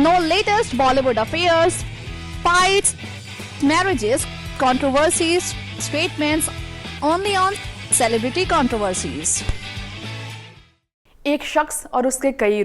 know latest Bollywood affairs, fights, marriages, controversies, statements only on Celebrity Controversies. एक शख्स और उसके कई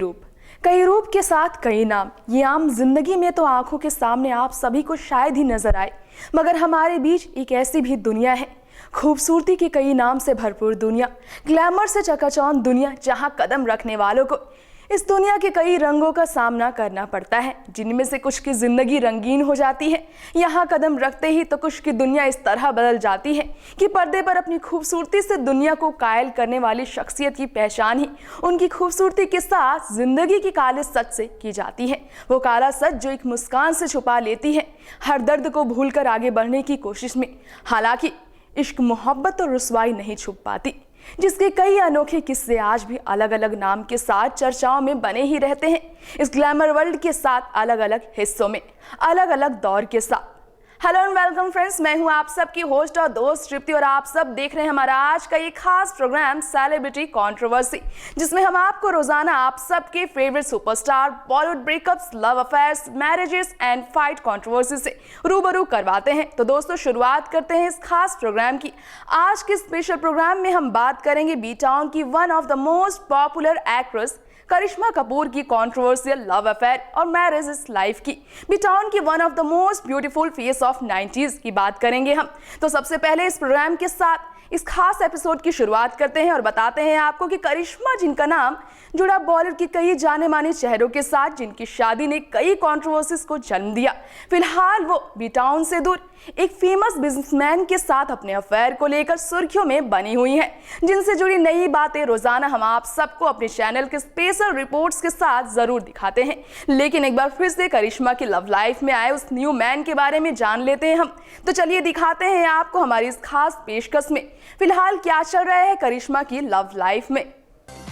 रूप के साथ कई नाम, ये आम जिंदगी में तो आंखों के सामने आप सभी को शायद ही नजर आए, मगर हमारे बीच एक ऐसी भी दुनिया है, खूबसूरती के कई नाम से भरपूर दुनिया, ग्लैमर से चकाचौंध दुनिया, जहां कदम रखने वालों को इस दुनिया के कई रंगों का सामना करना पड़ता है, जिनमें से कुछ की जिंदगी रंगीन हो जाती है। यहाँ कदम रखते ही तो कुछ की दुनिया इस तरह बदल जाती है कि पर्दे पर अपनी खूबसूरती से दुनिया को कायल करने वाली शख्सियत की पहचान ही उनकी खूबसूरती के साथ जिंदगी की काले सच से की जाती है। वो काला सच जो एक मुस्कान से छुपा लेती है हर दर्द को भूलकर आगे बढ़ने की कोशिश में। हालांकि इश्क, मोहब्बत और रुसवाई नहीं छुप पाती, जिसके कई अनोखे किस्से आज भी अलग अलग नाम के साथ चर्चाओं में बने ही रहते हैं। इस ग्लैमर वर्ल्ड के साथ अलग अलग हिस्सों में, अलग अलग दौर के साथ। हेलो एंड वेलकम फ्रेंड्स, मैं हूं आप सबकी होस्ट और दोस्त तृप्ति और आप सब देख रहे हैं हमारा आज का ये खास प्रोग्राम सेलिब्रिटी कंट्रोवर्सी, जिसमें हम आपको रोजाना आप सबके favourite superstar, Bollywood breakups, love affairs, marriages and fight controversy से रूबरू करवाते हैं। तो दोस्तों, शुरुआत करते हैं इस खास प्रोग्राम की। आज के स्पेशल प्रोग्राम में हम बात करेंगे बी टाउन की one of the most popular actress Karisma Kapoor की कंट्रोवर्शियल लव अफेयर और मैरिज इज लाइफ की, बी टाउन की one of the most beautiful face of 90s की बात करेंगे हम। तो सबसे पहले इस प्रोग्राम के साथ इस खास एपिसोड की शुरुआत करते हैं और बताते हैं आपको कि करिश्मा, जिनका नाम जुड़ा बॉलीवुड के कई जाने माने चेहरों के साथ, जिनकी शादी ने कई कंट्रोवर्सीज को जन्म दिया, फिलहाल वो बी टाउन से दूर एक फेमस बिजनेसमैन के साथ अपने अफेयर को लेकर सुर्खियों में बनी हुई हैं, जिनसे जुड़ी नई बातें रोजाना हम आप सबको अपने चैनल के स्पेशल रिपोर्ट्स के साथ जरूर दिखाते हैं। लेकिन एक बार फिर से करिश्मा की लव लाइफ में आए उस न्यू मैन के बारे में जान लेते हैं हम। तो चलिए दिखाते हैं आपको हमारी इस खास पेशकश में फिलहाल क्या चल रहा है करिश्मा की लव लाइफ में।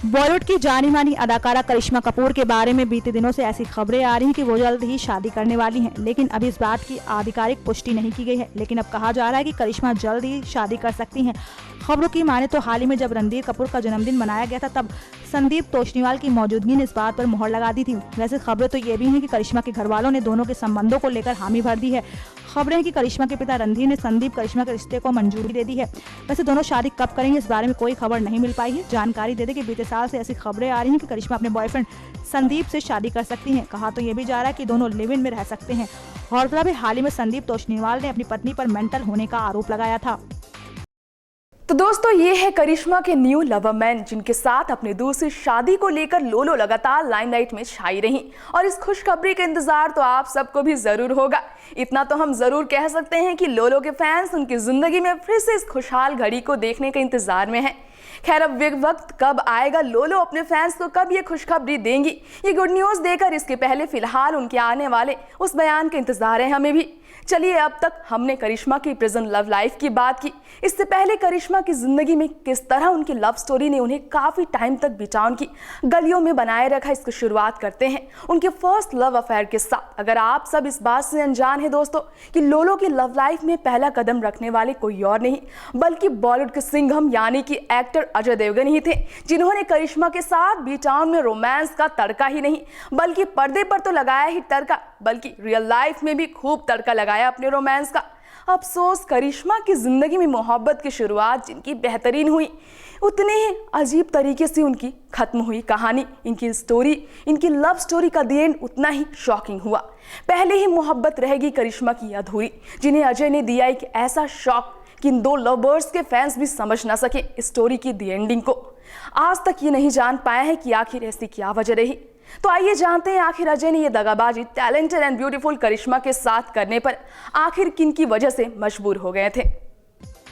बॉलीवुड की जानी मानी अदाकारा करिश्मा कपूर के बारे में बीते दिनों से ऐसी खबरें आ रही हैं कि वो जल्द ही शादी करने वाली हैं, लेकिन अभी इस बात की आधिकारिक पुष्टि नहीं की गई है। लेकिन अब कहा जा रहा है कि करिश्मा जल्द ही शादी कर सकती हैं। खबरों की माने तो हाल ही में जब रणबीर कपूर का जन्मदिन मनाया गया था, तब संदीप तोषनीवाल की मौजूदगी ने इस बात पर मुहर लगा दी थी। वैसे खबरें तो ये भी हैं कि करिश्मा के घर वालों ने दोनों के संबंधों को लेकर हामी भर दी है। खबरें हैं कि करिश्मा के पिता रणधीर ने संदीप करिश्मा के रिश्ते को मंजूरी दे दी है। वैसे दोनों शादी कब करेंगे इस बारे में कोई खबर नहीं मिल पाई है। जानकारी दे दें कि बीते साल से ऐसी खबरें आ रही हैं कि करिश्मा अपने बॉयफ्रेंड संदीप से शादी कर सकती हैं। कहा तो ये भी जा रहा है कि दोनों लिव इन में रह सकते हैं। गौरतलब है, हाल ही में संदीप तोषनीवाल ने अपनी पत्नी पर मेंटल होने का आरोप लगाया था। तो दोस्तों, ये है करिश्मा के न्यू लवर मैन, जिनके साथ अपनी दूसरी शादी को लेकर लोलो लगातार लाइमलाइट में छाई रही। और इस खुशखबरी का इंतजार तो आप सबको भी जरूर होगा। इतना तो हम जरूर कह सकते हैं कि लोलो के फैंस उनकी जिंदगी में फिर से इस खुशहाल घड़ी को देखने के इंतजार में हैं। खैर, अब वक्त कब आएगा, लोलो अपने फैंस को कब ये खुशखबरी देंगी, ये गुड न्यूज देकर इसके पहले फिलहाल उनके आने वाले उस बयान का इंतजार है हमें भी। चलिए, अब तक हमने करिश्मा की प्रेजेंट लव लाइफ की बात की। इससे पहले करिश्मा की जिंदगी में किस तरह उनकी लव स्टोरी ने उन्हें काफी टाइम तक बी टाउन की गलियों में बनाए रखा, इसकी शुरुआत करते हैं उनके फर्स्ट लव अफेयर के साथ। अगर आप सब इस बात से अनजान हैं दोस्तों कि लोलो की लव लाइफ में पहला कदम रखने वाले कोई और नहीं बल्कि बॉलीवुड के सिंघम यानी कि एक्टर अजय देवगन ही थे, जिन्होंने करिश्मा के साथ बी टाउन में रोमांस का तड़का ही नहीं बल्कि पर्दे पर तो लगाया ही तड़का, बल्कि रियल लाइफ में भी खूब तड़का लगाया अपने रोमांस का। अफसोस, करिश्मा की जिंदगी में मोहब्बत की शुरुआत जिनकी बेहतरीन हुई, उतने ही अजीब तरीके से उनकी खत्म हुई कहानी। इनकी स्टोरी, इनकी लव स्टोरी का दी एंड उतना ही शॉकिंग हुआ। पहले ही मोहब्बत रहेगी करिश्मा की अधूरी, जिन्हें अजय ने दिया एक ऐसा शॉक कि इन दो लवर्स के फैंस भी समझ ना सके इस स्टोरी की दी एंडिंग को। आज तक ये नहीं जान पाया है कि आखिर ऐसी क्या वजह रही। तो आइए जानते हैं आखिर अजय ने ये दगाबाजी टैलेंटेड एंड ब्यूटीफुल करिश्मा के साथ करने पर आखिर किन की वजह से मजबूर हो गए थे।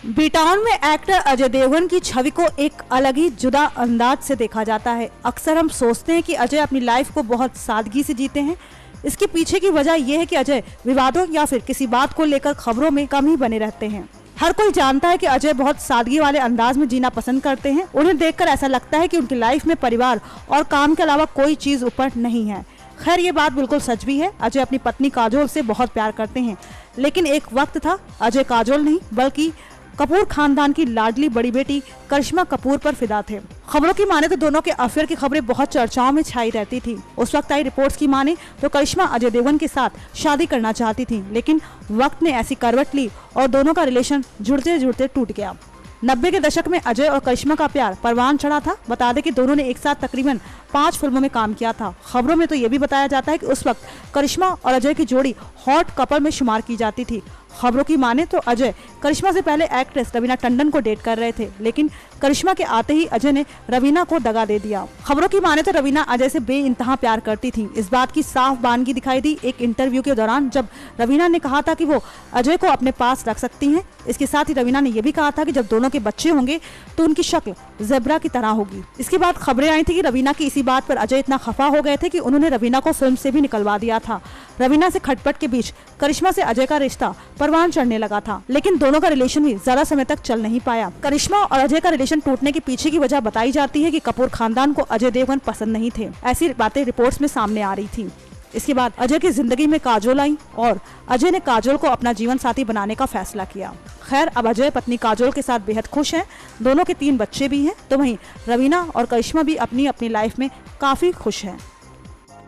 बी टाउन में एक्टर अजय देवगन की छवि को एक अलग ही जुदा अंदाज से देखा जाता है। अक्सर हम सोचते हैं कि अजय अपनी लाइफ को बहुत सादगी से जीते हैं। इसके पीछे की वजह यह है कि अजय विवादों या फिर किसी बात को लेकर खबरों में कम ही बने रहते हैं। हर कोई जानता है कि अजय बहुत सादगी वाले अंदाज में जीना पसंद करते हैं। उन्हें देखकर ऐसा लगता है कि उनकी लाइफ में परिवार और काम के अलावा कोई चीज ऊपर नहीं है। खैर, ये बात बिल्कुल सच भी है। अजय अपनी पत्नी काजोल से बहुत प्यार करते हैं, लेकिन एक वक्त था अजय काजोल नहीं बल्कि कपूर खानदान की लाडली बड़ी बेटी करिश्मा कपूर पर फिदा थे। खबरों की माने तो दोनों के अफेयर की खबरें बहुत चर्चाओं में छाई रहती थी। उस वक्त आई रिपोर्ट्स की माने तो करिश्मा अजय देवगन के साथ शादी करना चाहती थी, लेकिन वक्त ने ऐसी करवट ली और दोनों का रिलेशन जुड़ते जुड़ते टूट गया। 90 के दशक में अजय और करिश्मा का प्यार परवान चढ़ा था। बता दें कि दोनों ने एक साथ तकरीबन 5 फिल्मों में काम किया था। खबरों में तो ये भी बताया जाता है कि उस वक्त करिश्मा और अजय की जोड़ी हॉट कपल में शुमार की जाती थी। खबरों की माने तो अजय करिश्मा से पहले एक्ट्रेस रवीना टंडन को डेट कर रहे थे, लेकिन करिश्मा के आते ही अजय ने रवीना को दगा दे दिया। खबरों की माने तो रवीना अजय से बेइंतहा प्यार करती थी। इस बात की साफ बानगी दिखाई दी एक इंटरव्यू के दौरान, जब रवीना ने कहा था कि वो अजय को अपने पास रख सकती हैं। इसके साथ ही रवीना ने यह भी कहा था कि जब दोनों के बच्चे होंगे तो उनकी शक्ल ज़ेब्रा की तरह होगी। इसके बाद खबरें आई थी कि रवीना की इसी बात पर अजय इतना खफा हो गए थे कि उन्होंने रवीना को फिल्म से भी निकलवा दिया था। रवीना से खटपट के बीच करिश्मा से अजय का रिश्ता परवान चढ़ने लगा था, लेकिन दोनों का रिलेशन भी ज्यादा समय तक चल नहीं पाया। करिश्मा और अजय का रिलेशन टूटने के पीछे की वजह बताई जाती है कि कपूर खानदान को अजय देवगन पसंद नहीं थे। ऐसी बातें रिपोर्ट्स में सामने आ रही थी। इसके बाद अजय की जिंदगी में काजोल आई और अजय ने काजोल को अपना जीवन साथी बनाने का फैसला किया। खैर, अब अजय पत्नी काजोल के साथ बेहद खुश हैं। दोनों के 3 बच्चे भी हैं। तो वहीं रवीना और करिश्मा भी अपनी अपनी लाइफ में काफी खुश हैं।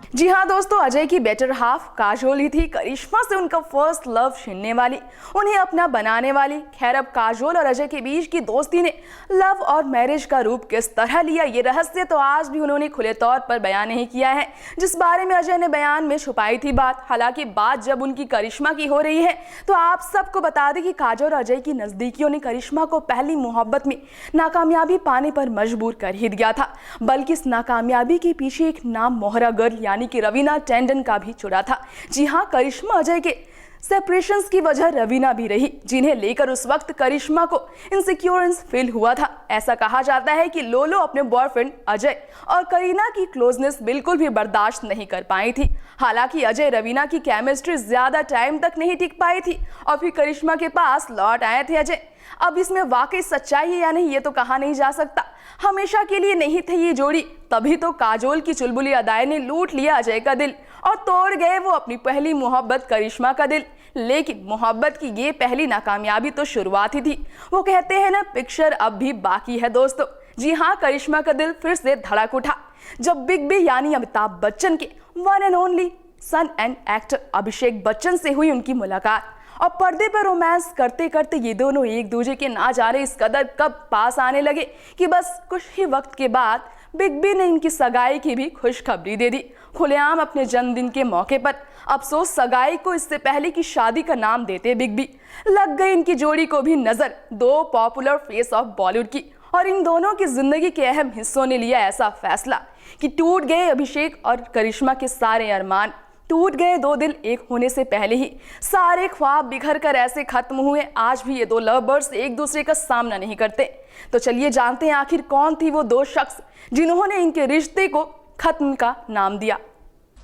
जी हाँ दोस्तों, अजय की बेटर हाफ काजोल ही थी, करिश्मा से उनका फर्स्ट लव छीनने वाली, उन्हें अपना बनाने वाली। खैर, अब काजोल और अजय के बीच की दोस्ती ने लव और मैरिज का रूप किस तरह लिया, ये रहस्य तो आज भी उन्होंने खुले तौर पर बयान नहीं किया है, जिस बारे में अजय ने बयान में छुपाई थी बात। हालांकि बात जब उनकी करिश्मा की हो रही है तो आप सबको बता दें कि काजोल और अजय की नजदीकियों ने करिश्मा को पहली मोहब्बत में नाकामयाबी पाने पर मजबूर कर ही दिया था। बल्कि इस नाकामयाबी के पीछे एक नाम मोहरा गर्ल यानी कि रवीना टंडन का भी जुड़ा था। जी हां, करिश्मा अजय के सेपरेशंस की वजह रवीना भी रही, जिन्हें लेकर उस वक्त करिश्मा को इनसिक्योरेंस फील हुआ था। ऐसा कहा जाता है कि लोलो अपने बॉयफ्रेंड अजय और करीना की क्लोजनेस बिल्कुल भी बर्दाश्त नहीं कर पाई थी। हालांकि अजय रवीना की केमिस्ट्री ज्यादा टाइम तक नहीं टिक पाई थी और फिर करिश्मा के पास लौट आए थे अजय। अब इसमें वाकई सच्चाई है या नहीं ये तो कहा नहीं जा सकता। हमेशा के लिए नहीं थे ये जोड़ी, तभी तो काजोल की चुलबुली अदाएं ने लूट लिया अजय का दिल और तोड़ गए वो अपनी पहली मोहब्बत करिश्मा का दिल। लेकिन मोहब्बत की ये पहली नाकामयाबी तो शुरुआत ही थी। वो कहते हैं ना, पिक्चर अब भी बाकी है दोस्तों। जी हाँ, करिश्मा का दिल फिर से धड़क उठा जब बिग बी यानी अमिताभ बच्चन के one and only son and actor Abhishek Bachchan से हुई उनकी मुलाकात। और पर्दे पर रोमांस करते करते ये दोनों एक दूसरे के ना जाने इस कदर कब पास आने लगे कि बस कुछ ही वक्त के बाद बिग बी ने इनकी सगाई की भी खुशखबरी दे दी, खुलेआम अपने जन्मदिन के मौके पर। अफसोस सगाई को इससे पहले की शादी का नाम देते बिग बी। लग गई इनकी जोड़ी को भी नजर, 2 पॉपुलर फेस ऑफ बॉलीवुड की, और इन दोनों की जिंदगी के अहम हिस्सों ने लिया ऐसा फैसला कि टूट गए अभिषेक और करिश्मा के सारे अरमान, टूट गए 2 दिल एक होने से पहले ही। सारे ख्वाब बिखर कर ऐसे खत्म हुए। आज भी ये 2 लव बर्ड्स एक दूसरे का सामना नहीं करते। तो चलिए जानते हैं आखिर कौन थी वो 2 शख्स जिन्होंने इनके रिश्ते को खत्म का नाम दिया।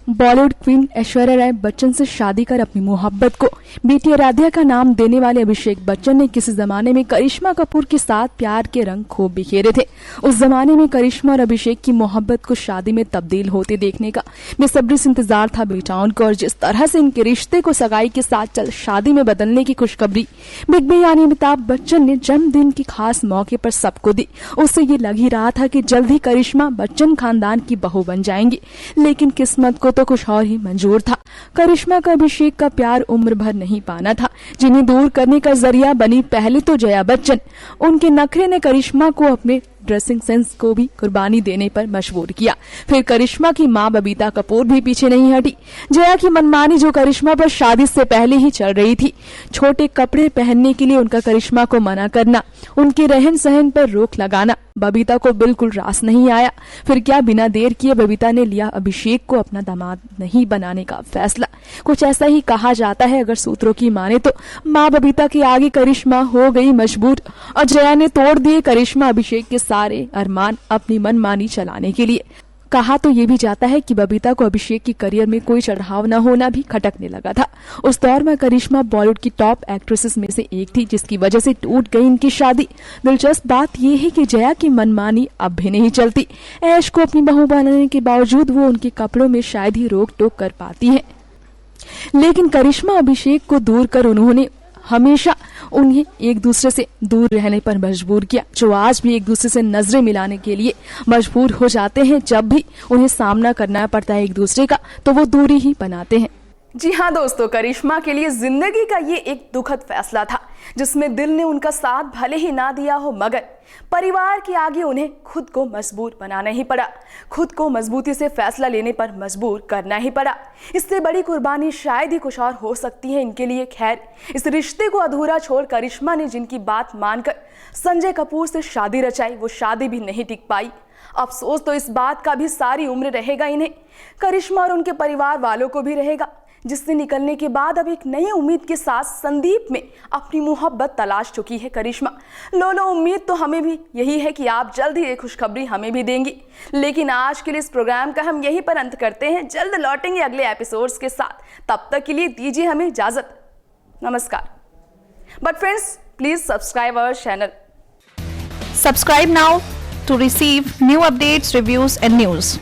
बॉलीवुड क्वीन ऐश्वर्या राय बच्चन से शादी कर अपनी मोहब्बत को बेटी आराध्या का नाम देने वाले अभिषेक बच्चन ने किसी जमाने में करिश्मा कपूर के साथ प्यार के रंग खूब बिखेरे थे। उस जमाने में करिश्मा और अभिषेक की मोहब्बत को शादी में तब्दील होते देखने का बेसब्री से इंतजार था बेटाउन को। और जिस तरह से इनके रिश्ते को सगाई के साथ चल शादी में बदलने की खुशखबरी बिग बी यानी अमिताभ बच्चन ने जन्मदिन की खास मौके पर सबको दी, उससे ये लग ही रहा था कि जल्द ही करिश्मा बच्चन खानदान की बहू बन जाएंगी। लेकिन किस्मत को तो कुछ और ही मंजूर था। करिश्मा का अभिषेक का प्यार उम्र भर नहीं पाना था, जिन्हें दूर करने का जरिया बनी पहले तो जया बच्चन। उनके नखरे ने करिश्मा को अपने ड्रेसिंग सेंस को भी कुर्बानी देने पर मजबूर किया। फिर करिश्मा की मां बबीता कपूर भी पीछे नहीं हटी। जया की मनमानी जो करिश्मा पर शादी से पहले ही चल रही थी, छोटे कपड़े पहनने के लिए उनका करिश्मा को मना करना, उनके रहन सहन पर रोक लगाना बबीता को बिल्कुल रास नहीं आया। फिर क्या बिना देर किए बबीता ने लिया अभिषेक को अपना दामाद नहीं बनाने का फैसला। कुछ ऐसा ही कहा जाता है अगर सूत्रों की माने तो। मां बबीता के आगे करिश्मा हो गई मजबूर और जया ने तोड़ दिए करिश्मा अभिषेक के सारे अरमान अपनी मनमानी चलाने के लिए। कहा तो ये भी जाता है कि बबीता को अभिषेक की करियर में कोई चढ़ाव न होना भी खटकने लगा था। उस दौर में करिश्मा बॉलीवुड की टॉप एक्ट्रेसेस में से एक थी, जिसकी वजह से टूट गई इनकी शादी। दिलचस्प बात यह है कि जया की मनमानी अब भी नहीं चलती। ऐश को अपनी बहू बनाने के बावजूद वो उनके कपड़ों में शायद ही रोक टोक कर पाती है, लेकिन करिश्मा अभिषेक को दूर कर उन्होंने हमेशा उन्हें एक दूसरे से दूर रहने पर मजबूर किया, जो आज भी एक दूसरे से नजरें मिलाने के लिए मजबूर हो जाते हैं। जब भी उन्हें सामना करना पड़ता है एक दूसरे का, तो वो दूरी ही बनाते हैं। जी हाँ दोस्तों, करिश्मा के लिए जिंदगी का ये एक दुखद फैसला था, जिसमें दिल ने उनका साथ भले ही ना दिया हो, मगर परिवार के आगे उन्हें खुद को मजबूर बनाना ही पड़ा। खुद को मजबूती से फैसला लेने पर मजबूर करना ही पड़ा। इससे बड़ी कुर्बानी शायद ही कुछ और हो सकती है इनके लिए। खैर, इस रिश्ते को अधूरा छोड़ करिश्मा ने जिनकी बात मानकर संजय कपूर से शादी रचाई, वो शादी भी नहीं टिक पाई। अफसोस तो इस बात का भी सारी उम्र रहेगा इन्हें, करिश्मा और उनके परिवार वालों को भी रहेगा, जिससे निकलने के बाद अब एक नई उम्मीद के साथ संदीप में अपनी मोहब्बत तलाश चुकी है करिश्मा। लो उम्मीद तो हमें भी यही है कि आप जल्द ही एक खुशखबरी हमें भी देंगी। लेकिन आज के लिए इस प्रोग्राम का हम यहीं पर अंत करते हैं। जल्द लौटेंगे अगले एपिसोड्स के साथ, तब तक के लिए दीजिए हमें इजाजत। नमस्कार। But friends, please subscribe our channel. Subscribe now to receive new updates, reviews and news.